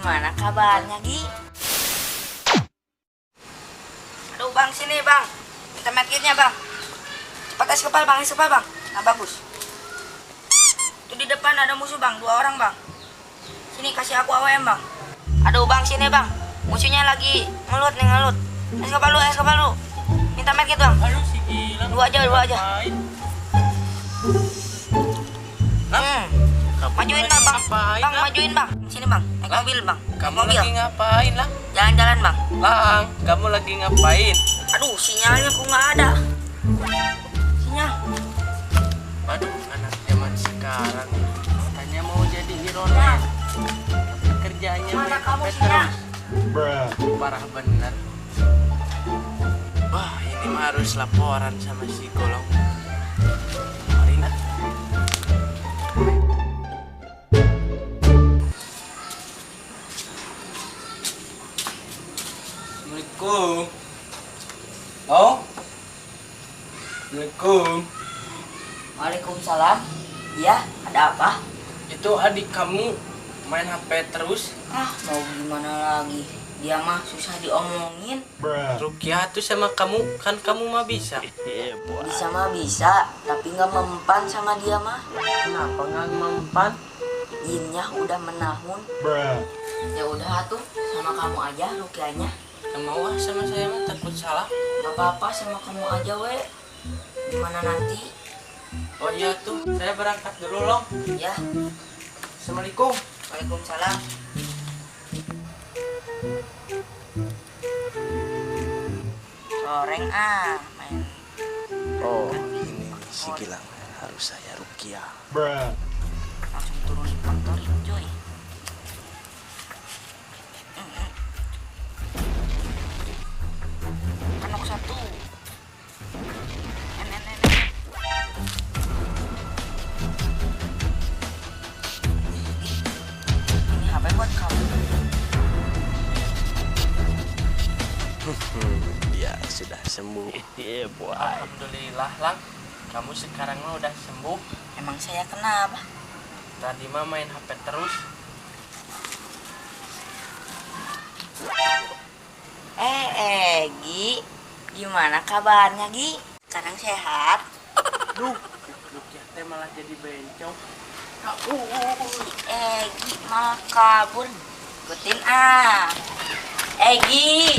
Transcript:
gimana kabarnya, Gi? Aduh, Bang, sini, Bang. Minta medkitnya, Bang. Cepat es kepal, Bang, es kepal, Bang. Nah, bagus. Itu di depan ada musuh, Bang. 2 orang, Bang. Sini, kasih aku AWM, Bang. Aduh, Bang, sini, Bang. Musuhnya lagi ngelut nih, ngelut. Es kepal lu, es kepal lu. Minta medkit, Bang. Aduh, si Gilang. 2 aja, 2 aja. Ngapain? Majuin lagi lah, Bang. ngapain, Bang, Lang? majuin, Bang. Sini, Bang. Naik Lang, mobil, Bang. Naik Kamu mobil. lagi ngapain lah? Jalan-jalan, Bang. Lang, kamu lagi ngapain? Aduh, sinyalnya kok nggak ada. Sinyal. Aduh, anak zaman sekarang katanya mau jadi ironis. Tapi kerjanya Mana main kamu, HP sinyal? terus. Parah bener. Wah, ini mah harus laporan sama si Golong. Marina. Assalamualaikum. Oh? Assalamualaikum. Waalaikumsalam. Iya, ada apa? Itu adik kamu main HP terus. Mau gimana lagi? Dia mah susah diomongin. Rukia tuh sama kamu, kan kamu mah bisa. Bisa mah bisa, tapi nggak mempan sama dia mah. Kenapa nggak mempan? Yinnya udah menahun. Ya udah tuh, sama kamu aja Rukianya. Kamu mau sama saya mah takut salah. Gak apa-apa, sama kamu aja we. Gimana nanti? Oh iya tuh, saya berangkat dulu loh. Ya, Assalamualaikum. waalaikumsalam. Goreng main. Oh, ini si Gilang harus saya Rukia. Langsung turunin motorin coy. Kanok 1. En. Ini HP buat kamu. Dia sudah sembuh. Alhamdulillah Lang, kamu sekarang mah udah sembuh. Emang saya kenapa? Tadi mah main HP terus. Gi, gimana kabarnya, Gi? Sekarang sehat? Duh, Rukia teh malah jadi bencong. Gi, malah kabur. Ikutin Gi.